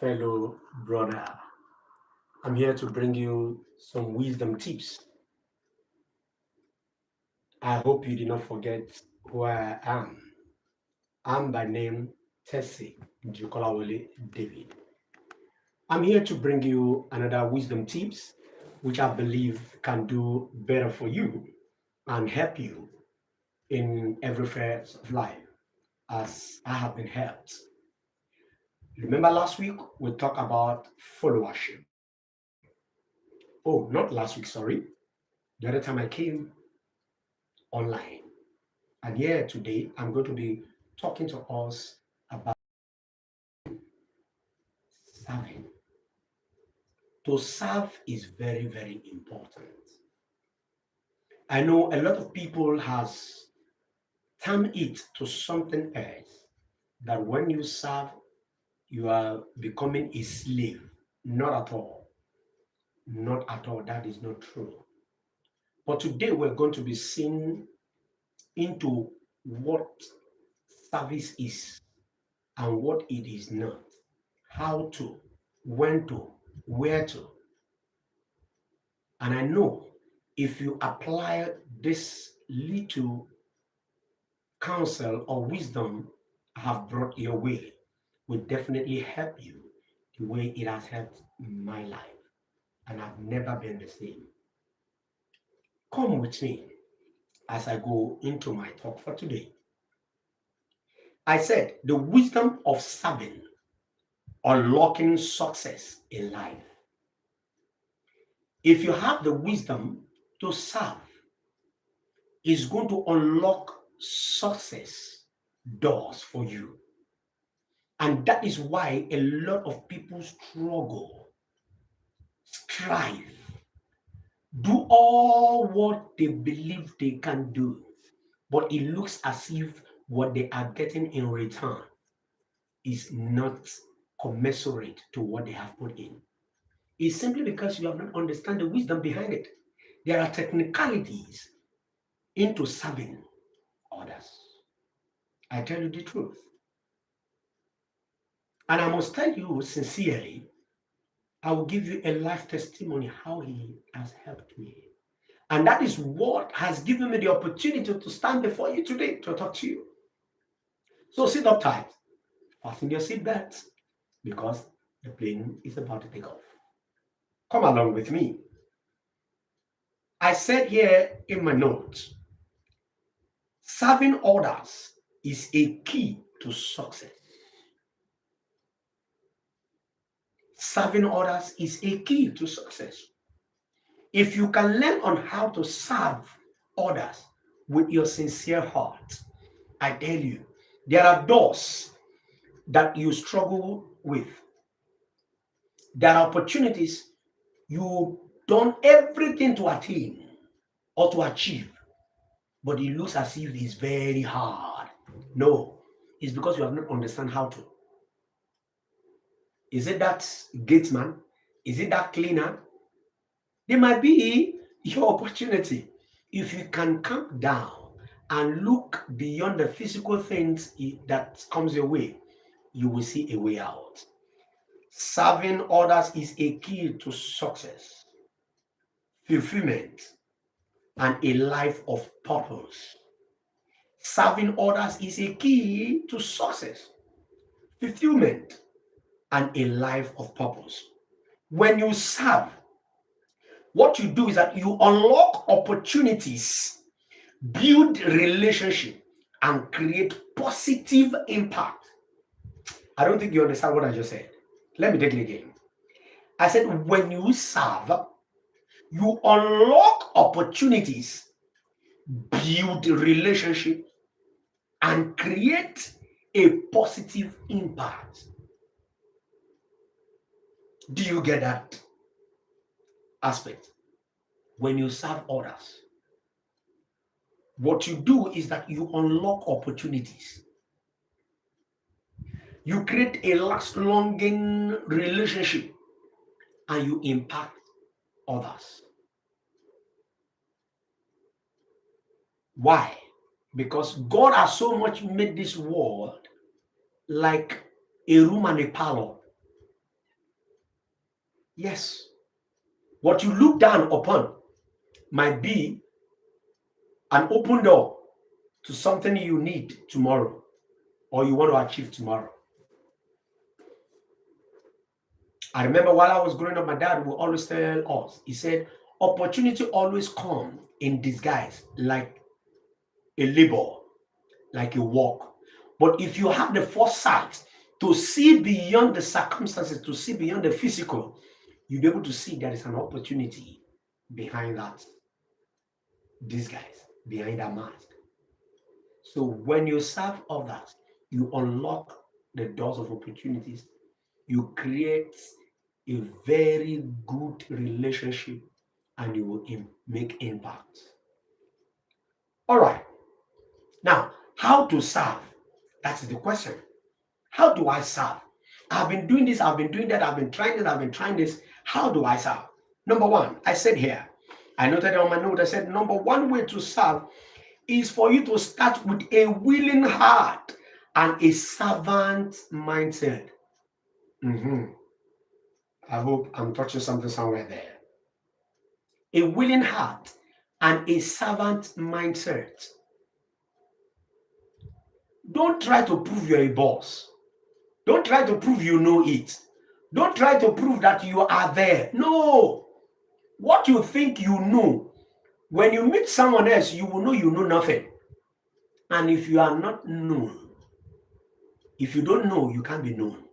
fellow brother. I'm here to bring you some wisdom tips. I hope you did not forget who I am. I'm by name Tessie Jukolawole David. I'm here to bring you another wisdom tips, which I believe can do better for you and help you in every phase of life as I have been helped. Remember last week we talked about followership. Oh, not last week, sorry. The other time I came online. And here today, I'm going to be talking to us about serving. To serve is very, very important. I know a lot of people has termed it to something else that when you serve, you are becoming a slave. Not at all. Not at all. That is not true. But today we're going to be seeing into what service is and what it is not, how to, when to, where to. And I know if you apply this little counsel or wisdom I have brought your way, will definitely help you the way it has helped my life. And I've never been the same. Come with me as I go into my talk for today. I said the wisdom of serving, unlocking success in life. If you have the wisdom to serve, it's going to unlock success doors for you. And that is why a lot of people struggle, strive, do all what they believe they can do, but it looks as if what they are getting in return is not commensurate to what they have put in. It's simply because you have not understand the wisdom behind it. There are technicalities into serving others. I tell you the truth. And I must tell you sincerely, I will give you a life testimony how he has helped me. And that is what has given me the opportunity to stand before you today to talk to you. So sit up tight, fasten your seatbelts, because the plane is about to take off. Come along with me. I said here in my notes, serving others is a key to success. Serving others is a key to success. If you can learn on how to serve others with your sincere heart, I tell you, there are doors that you struggle with. There are opportunities you've done everything to attain or to achieve, but it looks as if it's very hard. No, it's because you have not understand how to. Is it that gateman? Is it that cleaner? There might be your opportunity. If you can calm down and look beyond the physical things that comes your way, you will see a way out. Serving others is a key to success, fulfillment, and a life of purpose. Serving others is a key to success, fulfillment, and a life of purpose. When you serve, what you do is that you unlock opportunities, build relationship, and create positive impact. I don't think you understand what I just said. Let me take it again. I said when you serve, you unlock opportunities, build relationship, and create a positive impact. Do you get that aspect? When you serve others, what you do is that you unlock opportunities. You create a longing relationship and you impact others. Why? Because God has so much made this world like a room and a parlor. Yes. What you look down upon might be an open door to something you need tomorrow or you want to achieve tomorrow. I remember while I was growing up, my dad would always tell us, he said, opportunity always come in disguise, like a labor, like a walk. But if you have the foresight to see beyond the circumstances, to see beyond the physical, you'll be able to see there is an opportunity behind that disguise, behind that mask. So when you serve others, you unlock the doors of opportunities. You create a very good relationship and you will make impact. All right. Now, how to serve? That's the question. How do I serve? I've been doing this, I've been doing that, I've been trying this, I've been trying this. How do I serve? Number one, I said here, I noted on my note, I said, number one way to serve is for you to start with a willing heart and a servant mindset. I hope I'm touching something somewhere there. A willing heart and a servant mindset. Don't try to prove you're a boss. Don't try to prove you know it. Don't try to prove that you are there. No. What you think you know, when you meet someone else, you will know you know nothing. And if you are not known, if you don't know, you can't be known.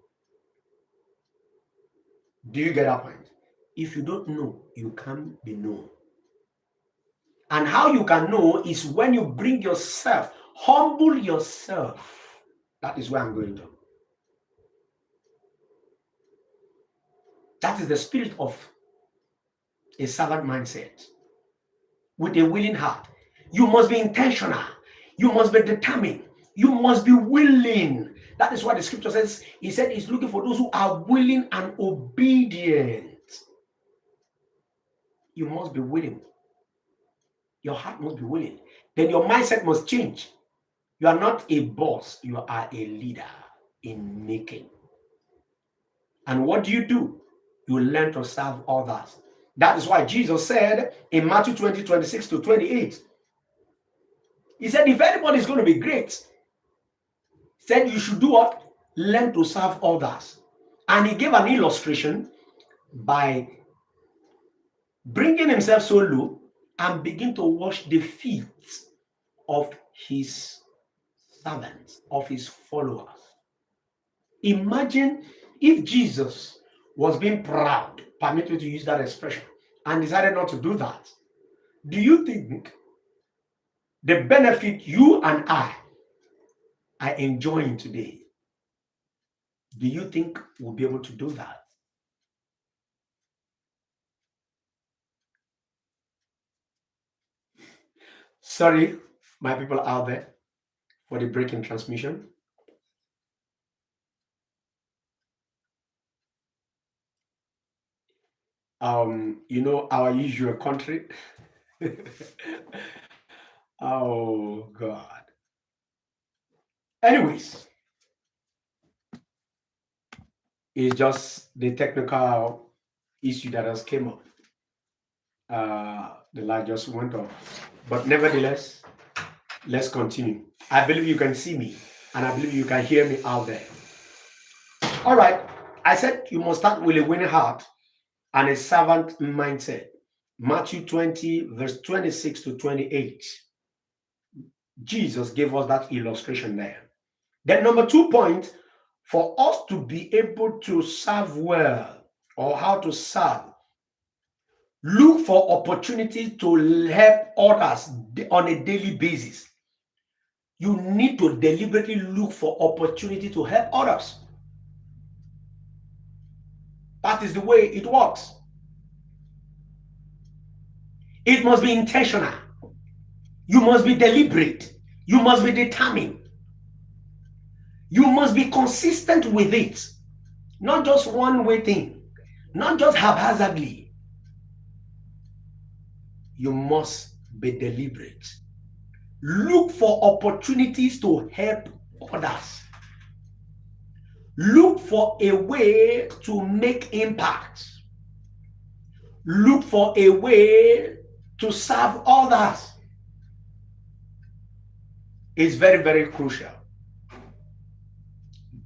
Do you get that point? If you don't know, you can't be known. And how you can know is when you bring yourself, humble yourself. That is where I'm going to. That is the spirit of a servant mindset. With a willing heart. You must be intentional. You must be determined. You must be willing. That is why the scripture says, he said he's looking for those who are willing and obedient. You must be willing. Your heart must be willing. Then your mindset must change. You are not a boss. You are a leader in making. And what do? You learn to serve others. That is why Jesus said in Matthew 20, 26 to 28, he said, if anybody is going to be great, he said you should do what? Learn to serve others. And he gave an illustration by bringing himself so low and begin to wash the feet of his servants, of his followers. Imagine if Jesus was being proud, permit me to use that expression, and decided not to do that. Do you think the benefit you and I are enjoying today, do you think we'll be able to do that? Sorry, my people out there, for the break in transmission. Our usual country. Oh God. Anyways, it's just the technical issue that has came up. The light just went off. But nevertheless, let's continue. I believe you can see me, and I believe you can hear me out there. All right. I said you must start with a winning heart and a servant mindset. Matthew 20, verse 26 to 28. Jesus gave us that illustration there. Then number 2 point, for us to be able to serve well or how to serve, look for opportunities to help others on a daily basis. You need to deliberately look for opportunity to help others. That is the way it works. It must be intentional. You must be deliberate. You must be determined. You must be consistent with it. Not just one way thing. Not just haphazardly. You must be deliberate. Look for opportunities to help others. Look for a way to make impact. look for a way to serve others. It's very, very crucial.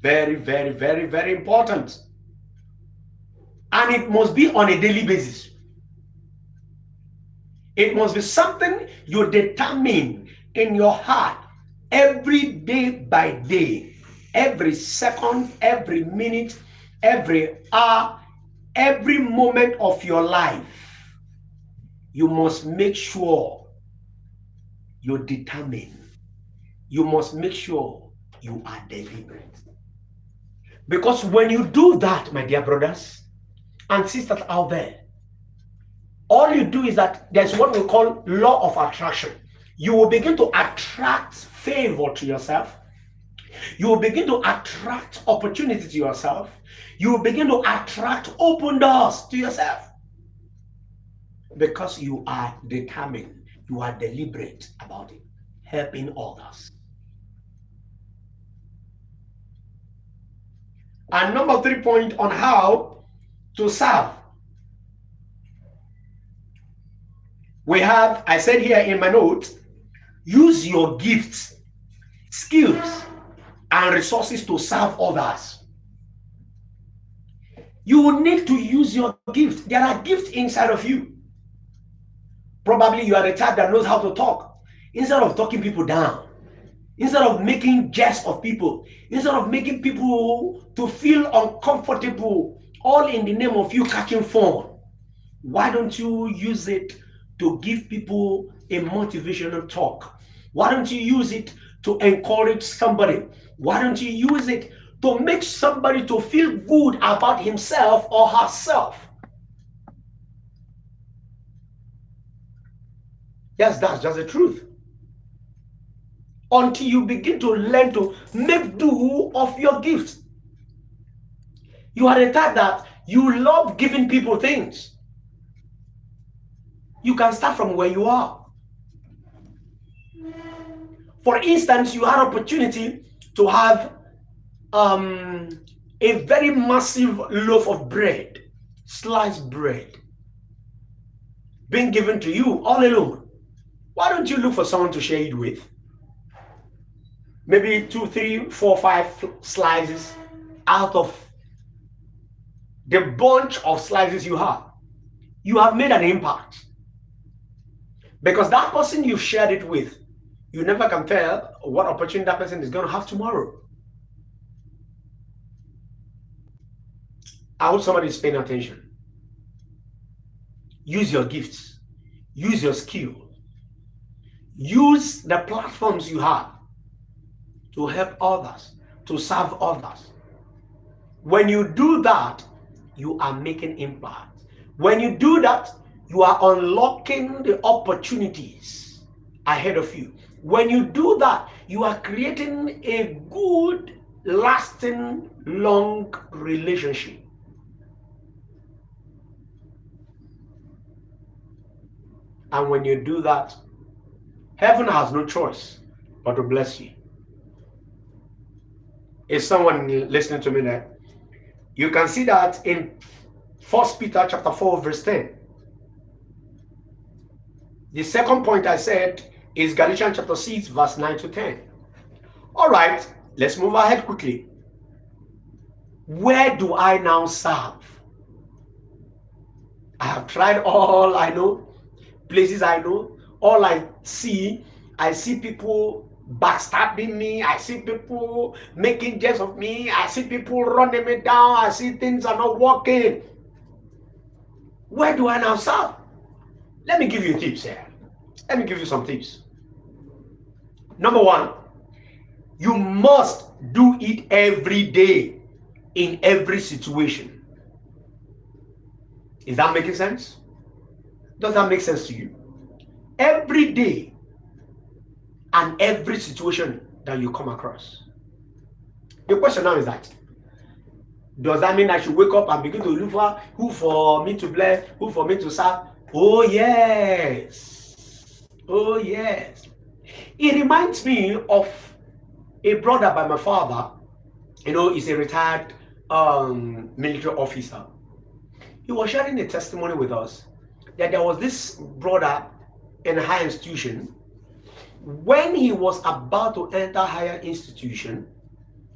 Very, very, very, very important. And it must be on a daily basis. It must be something you determine in your heart every day by day, every second, every minute, every hour, every moment of your life. You must make sure you determine. You must make sure you are deliberate. Because when you do that, my dear brothers and sisters out there, all you do is that there's what we call law of attraction. You will begin to attract favor to yourself. You will begin to attract opportunity to yourself. You will begin to attract open doors to yourself. Because you are determined, you are deliberate about it, helping others. And number 3 point on how to serve. We have, I said here in my notes, use your gifts, skills, and resources to serve others. You will need to use your gifts. There are gifts inside of you. Probably you are the type that knows how to talk. Instead of talking people down, instead of making jest of people, instead of making people to feel uncomfortable, all in the name of you catching fun, why don't you use it to give people a motivational talk? Why don't you use it to encourage somebody? Why don't you use it to make somebody to feel good about himself or herself? Yes, that's just the truth. Until you begin to learn to make do of your gifts. You are the type that you love giving people things. You can start from where you are. For instance, you had opportunity to have a very massive loaf of bread, sliced bread, being given to you all alone. Why don't you look for someone to share it with? Maybe 2, 3, 4, 5 slices out of the bunch of slices you have. You have made an impact. Because that person you shared it with, you never can tell what opportunity that person is going to have tomorrow. I hope somebody is paying attention. Use your gifts. Use your skill. Use the platforms you have to help others, to serve others. When you do that, you are making impact. When you do that, you are unlocking the opportunities ahead of you. When you do that, you are creating a good, lasting, long relationship. And when you do that, heaven has no choice but to bless you. Is someone listening to me there? You can see that in 1 Peter chapter 4, verse 10. The second point I said is Galatians chapter 6, verse 9 to 10. All right, let's move ahead quickly. Where do I now serve? I have tried all I know, places I know, all I see people backstabbing me, I see people making jest of me, I see people running me down, I see things are not working. Where do I now serve? Let me give you tips here. Let me give you some tips. Number 1, you must do it every day in every situation. Is that making sense? Does that make sense to you? Every day and every situation that you come across. The question now is that, does that mean I should wake up and begin to look for who for me to bless, who for me to serve? Oh yes. Oh yes. It reminds me of a brother by my father. You know, he's a retired military officer. He was sharing a testimony with us that there was this brother in a higher institution. When he was about to enter higher institution,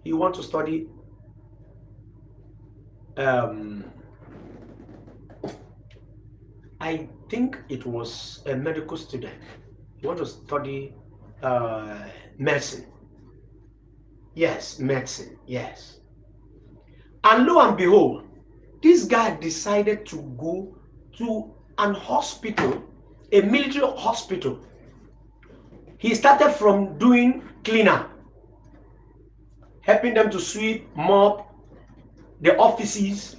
he wanted to study I think it was a medical student. He wanted to study medicine. Yes, medicine. Yes. And lo and behold, this guy decided to go to an hospital, a military hospital. He started from doing cleaner, helping them to sweep, mop the offices.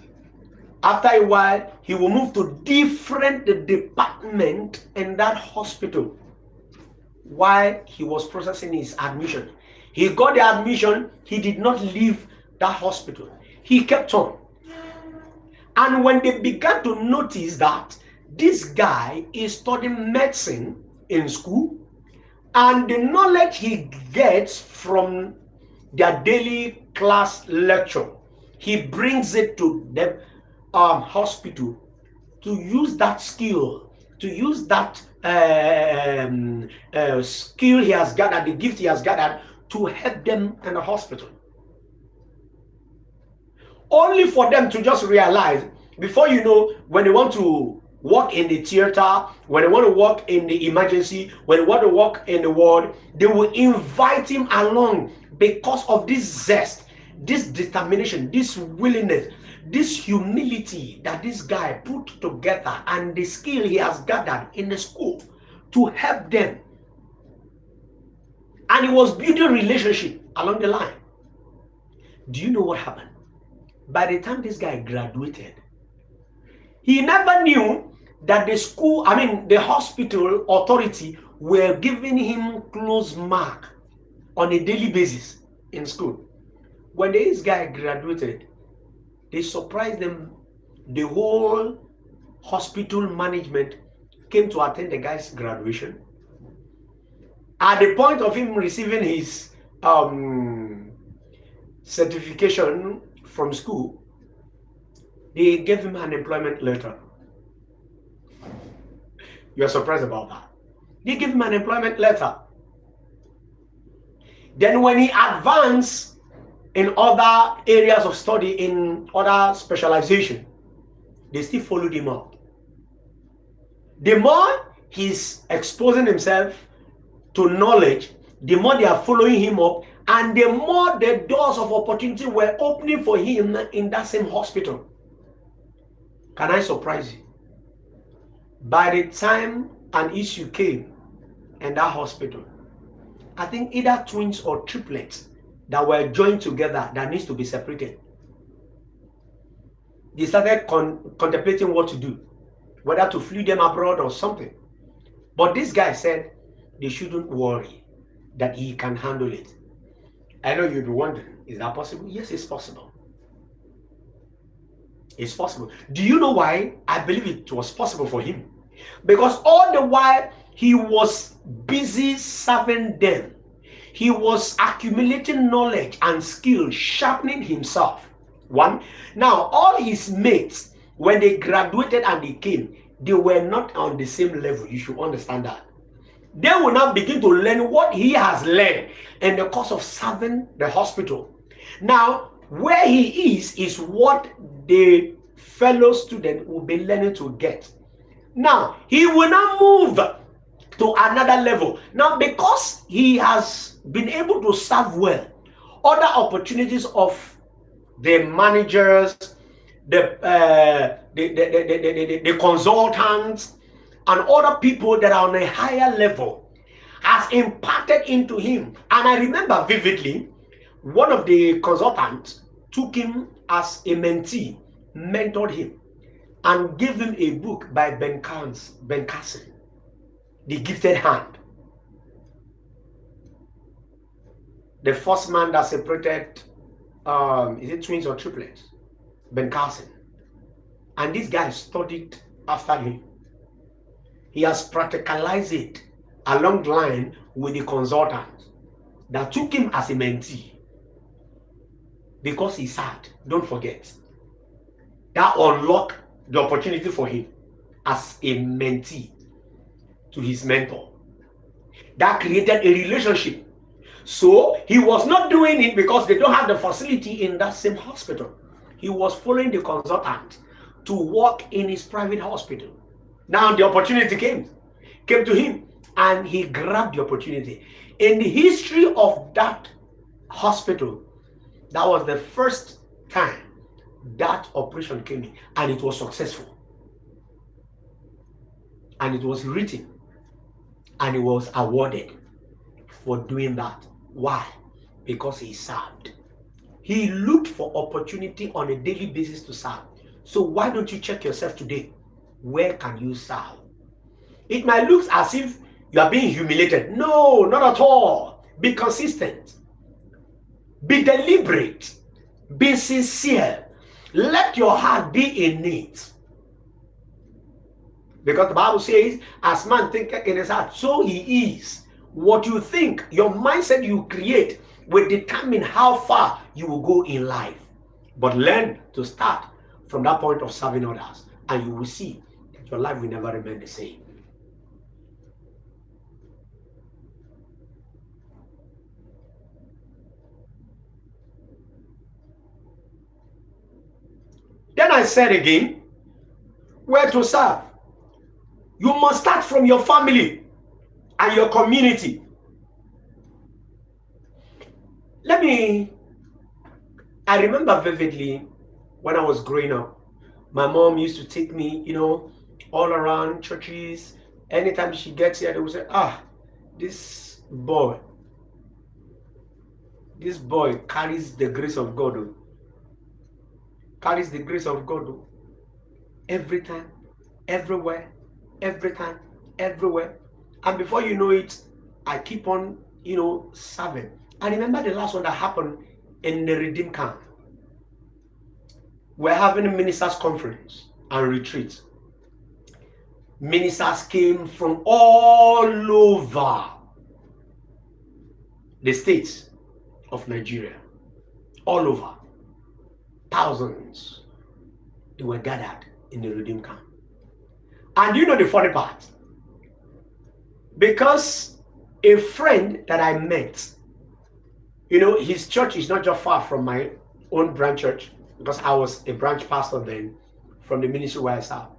After a while, he will move to different department in that hospital while he was processing his admission. He got the admission, he did not leave that hospital. He kept on. And when they began to notice that this guy is studying medicine in school, and the knowledge he gets from their daily class lecture, he brings it to the hospital to use that skill, to use that skill he has gathered, the gift he has gathered, to help them in the hospital. Only for them to just realize, before you know, when they want to work in the theater, when they want to work in the emergency, when they want to work in the ward, they will invite him along because of this zest, this determination, this willingness, this humility that this guy put together, and the skill he has gathered in the school to help them. And he was building relationship along the line. Do you know what happened? By the time this guy graduated, he never knew that the hospital authority were giving him close mark on a daily basis in school. When this guy graduated, they surprised them. The whole hospital management came to attend the guy's graduation. At the point of him receiving his certification from school, they gave him an employment letter. You're surprised about that. They gave him an employment letter. Then when he advanced in other areas of study, in other specialization, they still followed him up. The more he's exposing himself to knowledge, the more they are following him up, and the more the doors of opportunity were opening for him in that same hospital. Can I surprise you? By the time an issue came in that hospital, I think either twins or triplets that were joined together that needs to be separated. They started contemplating what to do, whether to flee them abroad or something. But this guy said they shouldn't worry, that he can handle it. I know you'd be wondering, is that possible? Yes, it's possible. It's possible. Do you know why I believe it was possible for him? Because all the while he was busy serving them, he was accumulating knowledge and skill, sharpening himself. One. Now, all his mates, when they graduated and they came, they were not on the same level. You should understand that. They will now begin to learn what he has learned in the course of serving the hospital. Now, where he is what the fellow student will be learning to get. Now, he will now move to another level. Now, because he has been able to serve well, other opportunities of the managers, the consultants, and other people that are on a higher level has imparted into him. And I remember vividly, one of the consultants took him as a mentee, mentored him, and gave him a book by Ben Carson, The Gifted Hand. The first man that separated, is it twins or triplets? Ben Carson. And this guy studied after him. He has practicalized it along the line with the consultant that took him as a mentee. Because he's sad, don't forget. That unlocked the opportunity for him. as a mentee to his mentor. That created a relationship. So he was not doing it because they don't have the facility in that same hospital. He was following the consultant to work in his private hospital. Now the opportunity came to him, and he grabbed the opportunity. In the history of that hospital, that was the first time that operation came in, and it was successful. And it was written, and he was awarded for doing that. Why? Because he served. He looked for opportunity on a daily basis to serve. So why don't you check yourself today? Where can you serve? It might look as if you are being humiliated. No, not at all. Be consistent. Be deliberate. Be sincere. Let your heart be in it. Because the Bible says, as man thinketh in his heart, so he is. What you think, your mindset you create, will determine how far you will go in life. But learn to start from that point of serving others, and you will see that your life will never remain the same. Then I said again, where to serve? You must start from your family and your community. I remember vividly when I was growing up, my mom used to take me, all around churches. Anytime she gets here, they would say, this boy carries the grace of God. Carries the grace of God. Every time, everywhere, every time, everywhere. And before you know it, I keep on, serving. I remember the last one that happened in the Redeem Camp. We're having a ministers conference and retreat. Ministers came from all over the states of Nigeria. All over. Thousands. They were gathered in the Redeem Camp. And you know the funny part? Because a friend that I met, his church is not just far from my own branch church, because I was a branch pastor then from the ministry where I served.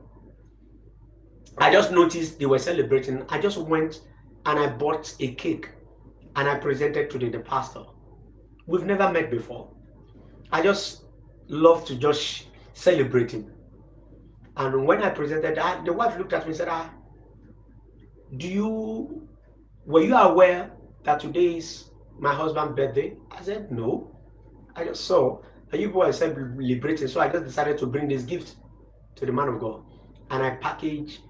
I just noticed they were celebrating. I just went and I bought a cake and I presented to the pastor. We've never met before. I just love to just celebrate him. And when I presented that, the wife looked at me and said, were you aware that today is my husband's birthday? I said, no. I just saw that you boys are celebrating, so I just decided to bring this gift to the man of God. And I packaged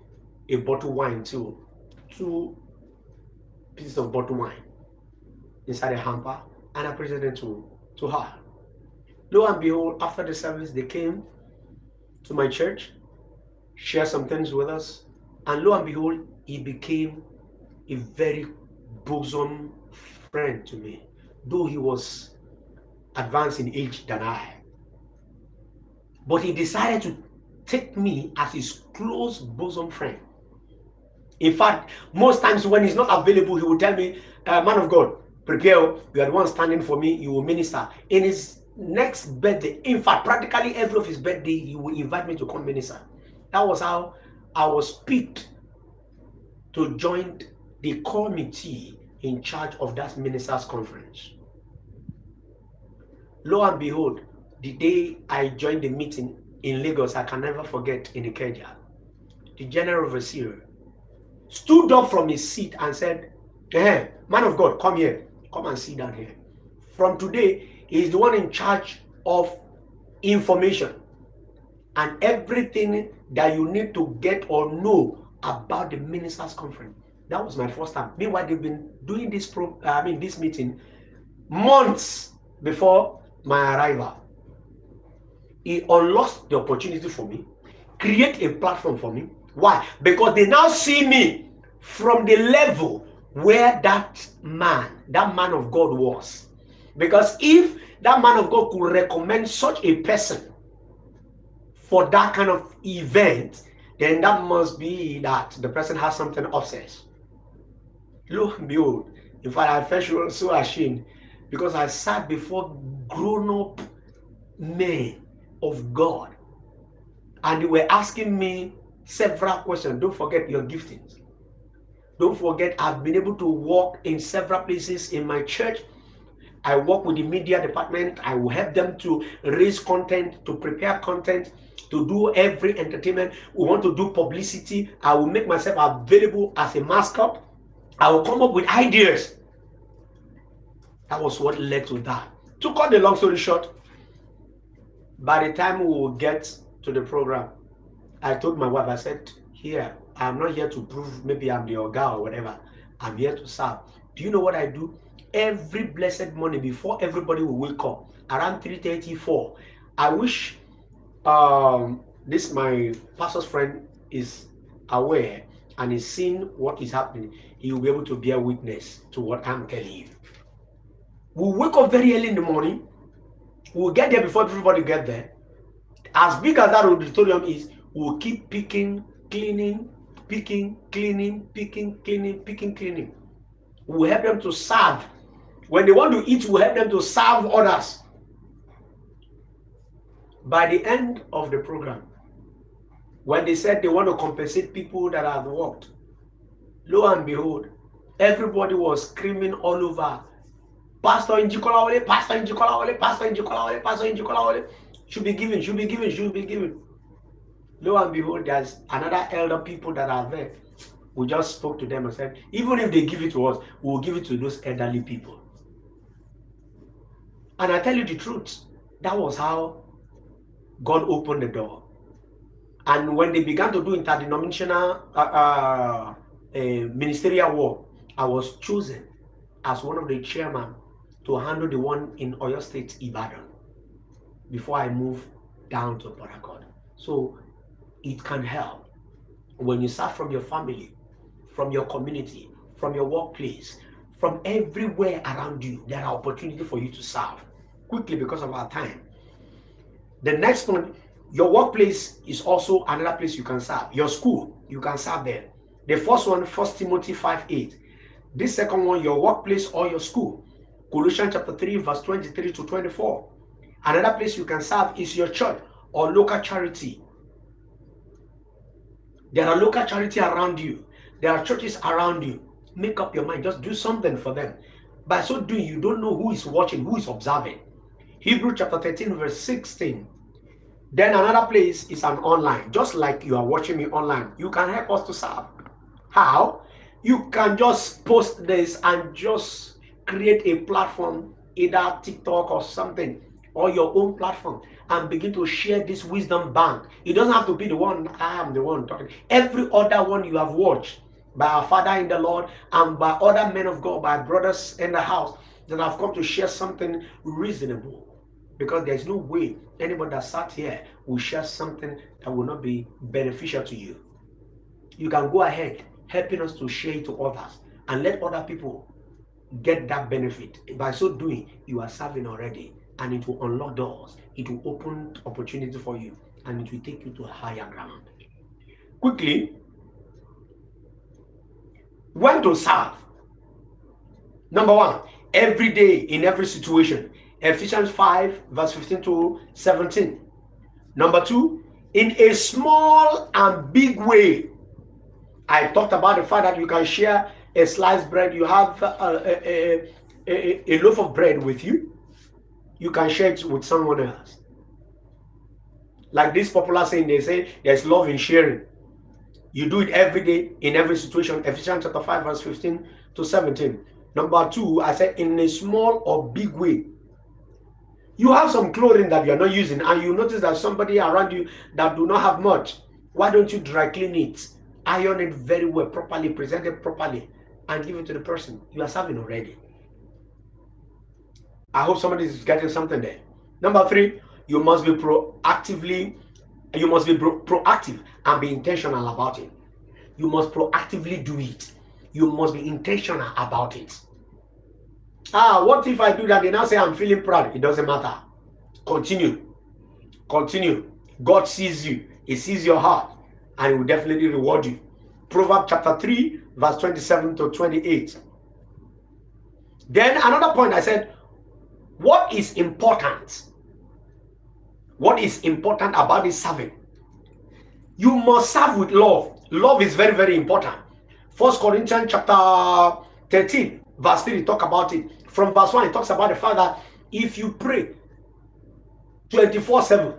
a bottle of wine too. 2 pieces of bottled wine inside a hamper, and I presented to her. Lo and behold, after the service, they came to my church, shared some things with us, and lo and behold, he became a very bosom friend to me, though he was advanced in age than I. But he decided to take me as his close bosom friend. In fact, most times when he's not available, he will tell me, man of God, prepare, you are the one standing for me, you will minister. In his next birthday, in fact, practically every of his birthday, he will invite me to come minister. That was how I was picked to join the committee in charge of that ministers conference. Lo and behold, the day I joined the meeting in Lagos, I can never forget, in Ikeja, the general overseer stood up from his seat and said, hey, man of God, come here. Come and sit down here. From today, he is the one in charge of information and everything that you need to get or know about the ministers' conference. That was my first time. Meanwhile, they've been doing this meeting months before my arrival. He unlocked the opportunity for me, create a platform for me. Why? Because they now see me from the level where that man of God was. Because if that man of God could recommend such a person for that kind of event, then that must be that the person has something obsessed. Lo and behold, in fact, I felt so ashamed because I sat before grown-up men of God and they were asking me several questions. Don't forget your giftings. Don't forget, I've been able to walk in several places in my church. I work with the media department. I will help them to raise content, to prepare content, to do every entertainment. We want to do publicity. I will make myself available as a mascot. I will come up with ideas. That was what led to that. To cut the long story short, by the time we will get to the program, I told my wife, I said, here, I'm not here to prove maybe I'm the Oga or whatever. I'm here to serve. Do you know what I do? Every blessed morning before everybody will wake up, around 3:34, I wish this my pastor's friend is aware and is seeing what is happening. He will be able to bear witness to what I'm telling you. We'll wake up very early in the morning. We'll get there before everybody get there. As big as that auditorium is, we'll keep picking, cleaning, picking, cleaning, picking, cleaning, picking, cleaning. We'll help them to serve. When they want to eat, we'll help them to serve others. By the end of the program, when they said they want to compensate people that have worked, lo and behold, everybody was screaming all over, Pastor Injikolawole, Pastor Injikolawole, Pastor Injikolawole, Pastor Injikolawole, should be given, should be given, should be given. Lo and behold, there's another elder people that are there. We just spoke to them and said, even if they give it to us, we'll give it to those elderly people. And I tell you the truth, that was how God opened the door. And when they began to do interdenominational ministerial work, I was chosen as one of the chairmen to handle the one in Oyo State, Ibadan, before I moved down to Port Harcourt. So it can help when you serve from your family, from your community, from your workplace, from everywhere around you. There are opportunities for you to serve. Quickly, because of our time. The next one, your workplace is also another place you can serve. Your school, you can serve there. The first one, 1 Timothy 5:8. This second one, your workplace or your school. Colossians chapter 3, verse 23 to 24. Another place you can serve is your church or local charity. There are local charity around you. There are churches around you. Make up your mind. Just do something for them. By so doing, you don't know who is watching, who is observing. Hebrews chapter 13, verse 16. Then another place is an online. Just like you are watching me online, you can help us to serve. How? You can just post this and just create a platform, either TikTok or something, or your own platform, and begin to share this wisdom bank. It doesn't have to be the one I am the one talking. Every other one you have watched by our Father in the Lord and by other men of God, by brothers in the house that have come to share something reasonable. Because there's no way anybody that sat here will share something that will not be beneficial to you. You can go ahead helping us to share it to others and let other people get that benefit. By so doing, you are serving already, and it will unlock doors. It will open opportunity for you, and it will take you to a higher ground. Quickly, when to serve. Number one, every day in every situation. Ephesians 5, verse 15 to 17. Number two, in a small and big way. I talked about the fact that you can share a sliced bread. You have a loaf of bread with you. You can share it with someone else. Like this popular saying, they say there's love in sharing. You do it every day in every situation. Ephesians chapter 5, verse 15 to 17. Number two, I said in a small or big way. You have some clothing that you're not using, and you notice that somebody around you that do not have much. Why don't you dry clean it, iron it very well, properly, present it properly, and give it to the person? You are serving already. I hope somebody is getting something there. Number three, you must be proactive and be intentional about it. You must proactively do it. You must be intentional about it. What if I do that? They now say I'm feeling proud. It doesn't matter. Continue. God sees you. He sees your heart. and He will definitely reward you. Proverbs chapter 3, verse 27 to 28. Then another point I said, what is important? What is important about this serving? You must serve with love. Love is very, very important. 1 Corinthians chapter 13, verse 3, talk about it. From verse 1, it talks about the fact that if you pray 24/7,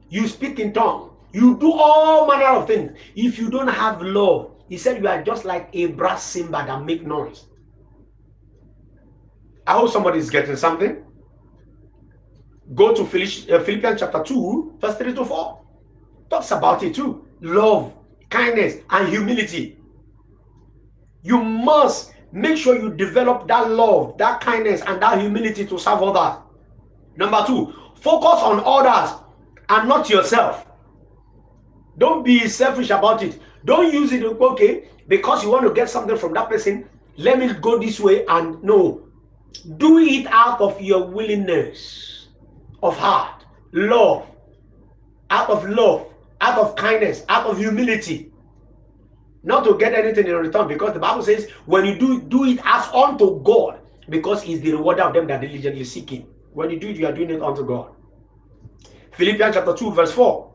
you speak in tongues, you do all manner of things. If you don't have love, he said you are just like a brass cymbal that make noise. I hope somebody is getting something. Go to Philippians chapter 2, verse 3 to 4. Talks about it too. Love, kindness, and humility. You must make sure you develop that love, that kindness, and that humility to serve others. Number 2, focus on others and not yourself. Don't be selfish about it. Don't use it, okay, because you want to get something from that person. Let me go this way, and no. Do it out of your willingness of heart, love, out of kindness, out of humility. Not to get anything in return, because the Bible says when you do it as unto God, because He's the rewarder of them that diligently seek Him. When you do it, you are doing it unto God. Philippians chapter 2, verse 4.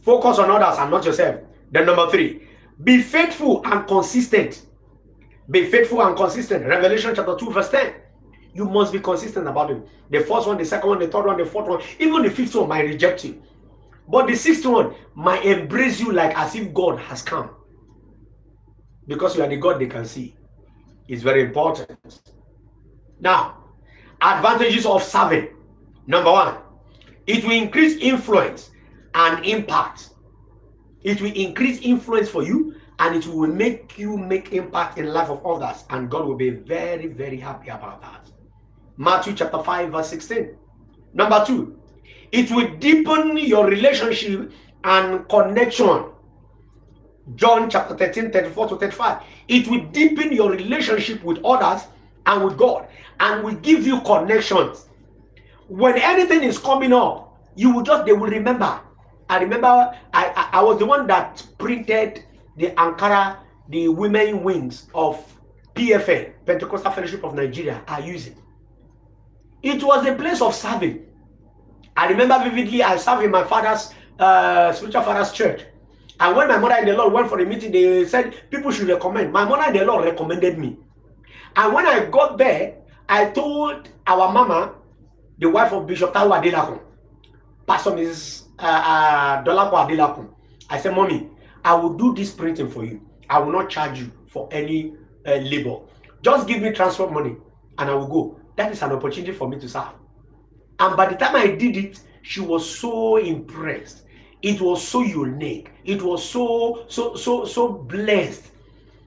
Focus on others and not yourself. Then number 3, be faithful and consistent. Be faithful and consistent. Revelation chapter 2, verse 10. You must be consistent about it. The first one, the second one, the third one, the fourth one, even the fifth one might reject you. But the sixth one might embrace you like as if God has come. Because you are the God they can see. It's very important. Now, advantages of serving. Number 1, it will increase influence and impact. It will increase influence for you, and it will make you make impact in the life of others, and God will be very, very happy about that. Matthew chapter 5, verse 16. Number 2, it will deepen your relationship and connection. John chapter 13, 34 to 35. It will deepen your relationship with others and with God, and will give you connections. When anything is coming up, they will remember. I remember I was the one that printed the Ankara, the women wings of PFN, Pentecostal Fellowship of Nigeria, are using. It was a place of serving. I remember vividly, I served in my father's spiritual father's church. And when my mother and the Lord went for a meeting, they said people should recommend. My mother and the Lord recommended me. And when I got there, I told our mama, the wife of Bishop Tawa Adelakun, Pastor Mrs. Dolapo Adelakun, I said, Mommy, I will do this printing for you. I will not charge you for any labor. Just give me transport money and I will go. That is an opportunity for me to serve. And by the time I did it, she was so impressed. It was so unique. It was so blessed.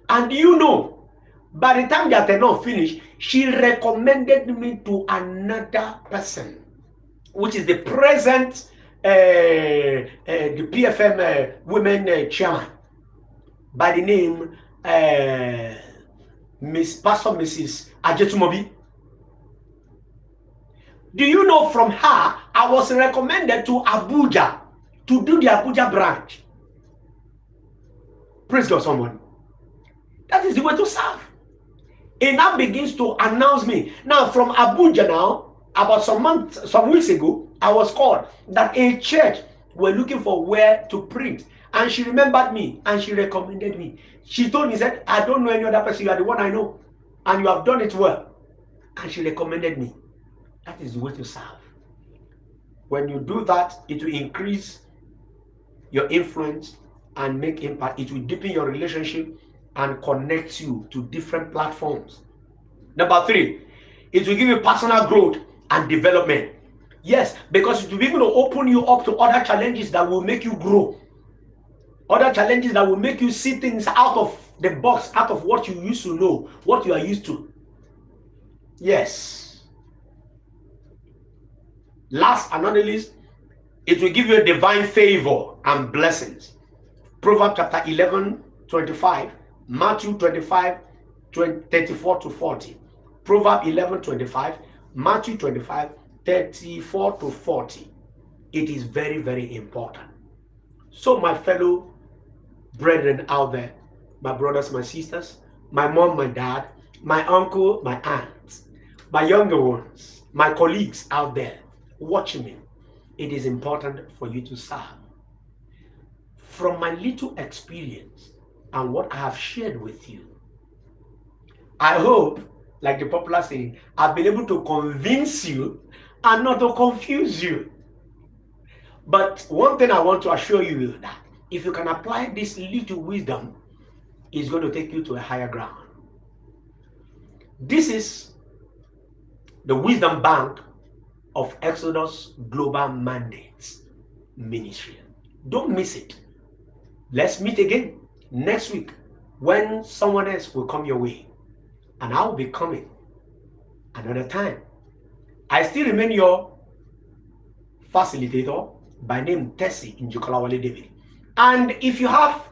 And you know, by the time that I not finished, she recommended me to another person, which is the present the PFM women chairman, by the name Pastor Mrs. Ajetumobi. Do you know, from her, I was recommended to Abuja to do the Abuja branch. Praise God, someone. That is the way to serve. It now begins to announce me. Now, from Abuja now, about some weeks ago, I was called that a church were looking for where to print. And she remembered me and she recommended me. She told me, said, I don't know any other person. You are the one I know. And you have done it well. And she recommended me. That is the way to serve. When you do that, it will increase your influence and make impact. It will deepen your relationship and connect you to different platforms. Number 3, it will give you personal growth and development. Yes, because it will be able to open you up to other challenges that will make you grow. Other challenges that will make you see things out of the box, out of what you used to know, what you are used to. Yes. Last and not the least, it will give you a divine favor and blessings. Proverbs chapter 11, 25, Matthew 25, 34 to 40. Proverbs 11, 25, Matthew 25, 34 to 40. It is very, very important. So, my fellow brethren out there, my brothers, my sisters, my mom, my dad, my uncle, my aunt, my younger ones, my colleagues out there watching me, it is important for you to serve. From my little experience and what I have shared with you, I hope, like the popular saying, I've been able to convince you and not to confuse you. But one thing I want to assure you is that if you can apply this little wisdom, it's going to take you to a higher ground. This is the Wisdom Bank of Exodus Global Mandates Ministry. Don't miss it. Let's meet again next week when someone else will come your way, and I will be coming another time. I still remain your facilitator by name Tessie Njukolawale David. And if you have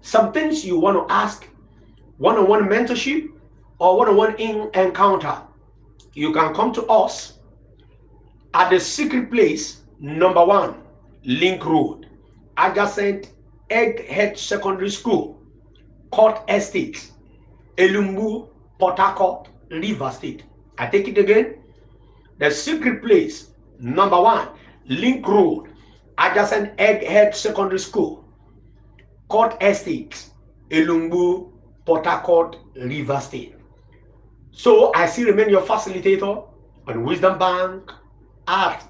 some things you want to ask, one-on-one mentorship or one-on-one encounter, you can come to us at the secret place, number 1, Link Road, adjacent Egghead Secondary School, Court Estate, Elumbu, Port Harcourt, River State. I take it again. The secret place, number 1, Link Road, adjacent Egghead Secondary School, Court Estate, Elumbu, Port Harcourt, River State. So I still remain your facilitator on Wisdom Bank at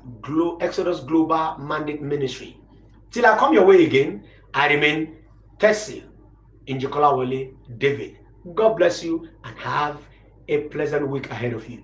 Exodus Global Mandate Ministry. Till I come your way again, I remain Tessie Njukolawale David. God bless you and have a pleasant week ahead of you.